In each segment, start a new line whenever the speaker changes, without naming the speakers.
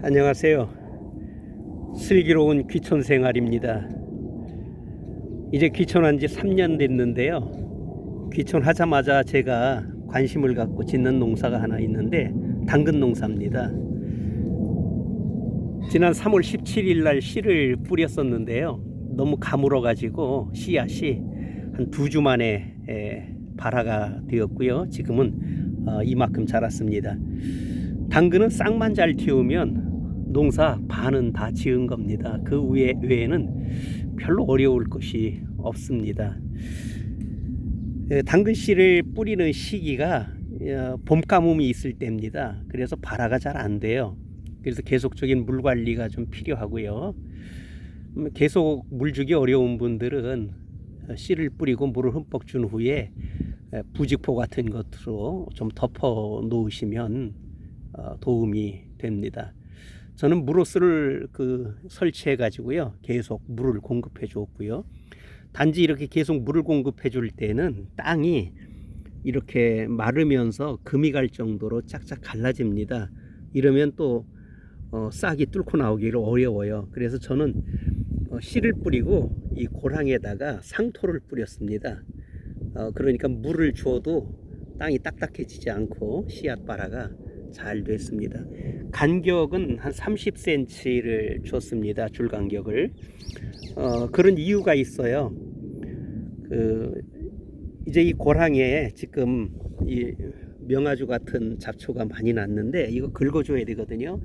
안녕하세요. 슬기로운 귀촌 생활입니다. 이제 귀촌한 지 3년 됐는데요. 귀촌하자마자 제가 관심을 갖고 짓는 농사가 하나 있는데 당근 농사입니다. 지난 3월 17일 날 씨를 뿌렸었는데요. 너무 가물어 가지고 씨앗이 한 2주 만에 발화가 되었고요. 지금은 이만큼 자랐습니다. 당근은 싹만 잘 키우면 농사 반은 다 지은 겁니다. 그 외에는 별로 어려울 것이 없습니다. 당근 씨를 뿌리는 시기가 봄 가뭄이 있을 때입니다. 그래서 발화가 잘 안 돼요. 그래서 계속적인 물 관리가 좀 필요하고요. 계속 물 주기 어려운 분들은 씨를 뿌리고 물을 흠뻑 준 후에 부직포 같은 것으로 좀 덮어 놓으시면 도움이 됩니다. 저는 물호스를 설치해 가지고요. 계속 물을 공급해 줬고요. 단지 이렇게 계속 물을 공급해 줄 때는 땅이 이렇게 마르면서 금이 갈 정도로 짝짝 갈라집니다. 이러면 또 싹이 뚫고 나오기를 어려워요. 그래서 저는 씨를 뿌리고 이 고랑에다가 상토를 뿌렸습니다. 그러니까 물을 줘도 땅이 딱딱해지지 않고 씨앗 발화가 잘 됐습니다. 간격은 한 30cm를 줬습니다. 줄 간격을. 그런 이유가 있어요. 이제 이 고랑에 지금 이 명아주 같은 잡초가 많이 났는데 이거 긁어줘야 되거든요.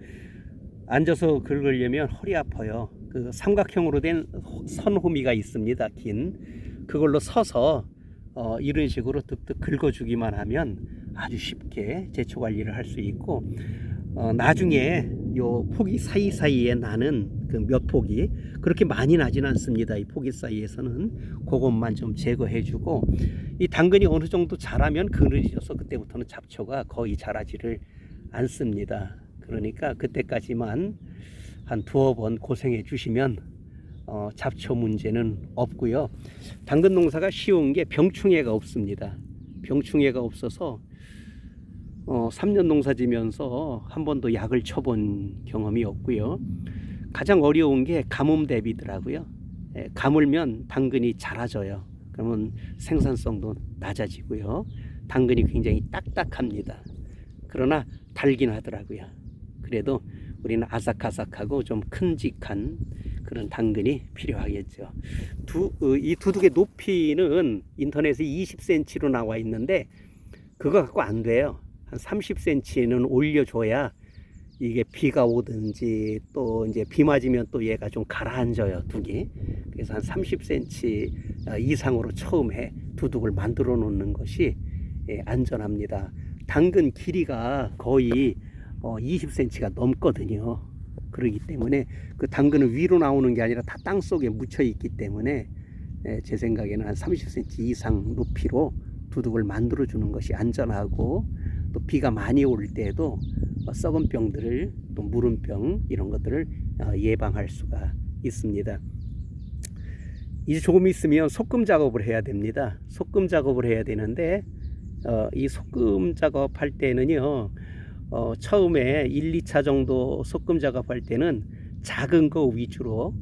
앉아서 긁으려면 허리 아파요. 삼각형으로 된 선호미가 있습니다. 긴 그걸로 서서 이런 식으로 득득 긁어주기만 하면 아주 쉽게 제초 관리를 할 수 있고, 나중에 요 포기 사이사이에 나는 그 몇 포기 그렇게 많이 나진 않습니다. 이 포기 사이에서는 그것만 좀 제거해주고, 이 당근이 어느 정도 자라면 그늘져서 그때부터는 잡초가 거의 자라지를 않습니다. 그러니까 그때까지만 한 2번 고생해 주시면 잡초 문제는 없고요. 당근 농사가 쉬운 게 병충해가 없습니다. 병충해가 없어서 3년 농사 지면서 한 번도 약을 쳐본 경험이 없고요. 가장 어려운 게 가뭄 대비더라고요. 가물면 당근이 자라져요. 그러면 생산성도 낮아지고요. 당근이 굉장히 딱딱합니다. 그러나 달긴 하더라고요. 그래도 우리는 아삭아삭하고 좀 큼직한 그런 당근이 필요하겠죠. 이 두둑의 높이는 인터넷에 20cm로 나와 있는데 그거 갖고 안 돼요. 한 30cm는 올려줘야 이게 비가 오든지 또 이제 비 맞으면 또 얘가 좀 가라앉아요, 둑이. 그래서 한 30cm 이상으로 처음에 두둑을 만들어 놓는 것이 안전합니다. 당근 길이가 거의 20cm가 넘거든요. 그렇기 때문에 그 당근은 위로 나오는 게 아니라 다 땅 속에 묻혀 있기 때문에 제 생각에는 한 30cm 이상 높이로 두둑을 만들어 주는 것이 안전하고, 또 비가 많이 올 때에도 썩은 병들을, 또 물음병 이런 것들을 예방할 수가 있습니다. 이제 조금 있으면 소금 작업을 해야 됩니다. 소금 작업을 해야 되는데 이 소금 작업할 때는요, 처음에 1, 2차 정도 소금 작업할 때는 작은 거 위주로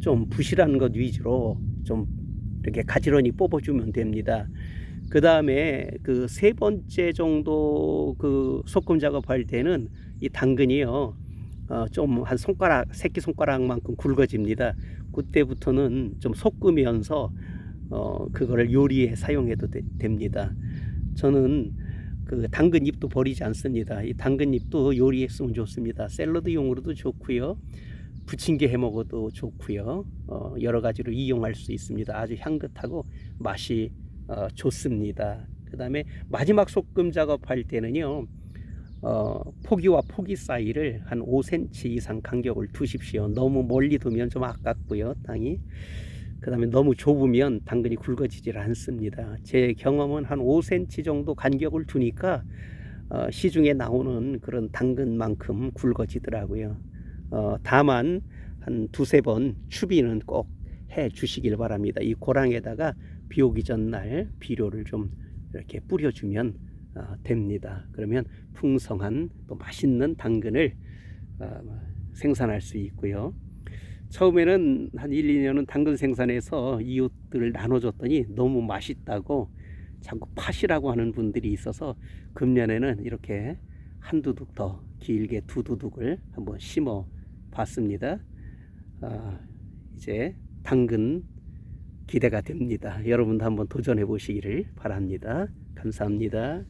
좀 부실한 것 위주로 좀 이렇게 가지런히 뽑아주면 됩니다. 그 다음에 그 3번째 정도 그 소금 작업할 때는 이 당근이요, 좀 한 손가락, 새끼 손가락만큼 굵어집니다. 그때부터는 좀 섞으면서 그거를 요리에 사용해도 됩니다. 저는 그 당근 잎도 버리지 않습니다. 이 당근 잎도 요리에 쓰면 좋습니다. 샐러드용으로도 좋고요, 부침개 해 먹어도 좋고요, 여러 가지로 이용할 수 있습니다. 아주 향긋하고 맛이 좋습니다. 그 다음에 마지막 소금 작업할 때는요, 포기와 포기 사이를 한 5cm 이상 간격을 두십시오. 너무 멀리 두면 좀 아깝고요, 땅이. 그 다음에 너무 좁으면 당근이 굵어지질 않습니다. 제 경험은 한 5cm 정도 간격을 두니까 시중에 나오는 그런 당근만큼 굵어지더라고요. 다만 한 2-3번 추비는 꼭 해 주시길 바랍니다. 이 고랑에다가 비 오기 전날 비료를 좀 이렇게 뿌려주면 됩니다. 그러면 풍성한 또 맛있는 당근을 생산할 수 있고요. 처음에는 한 1, 2년은 당근 생산해서 이웃들 나눠줬더니 너무 맛있다고 자꾸 팥이라고 하는 분들이 있어서 금년에는 이렇게 한 두둑 더 길게 두 두둑을 한번 심어 봤습니다. 이제 당근 기대가 됩니다. 여러분도 한번 도전해 보시기를 바랍니다. 감사합니다.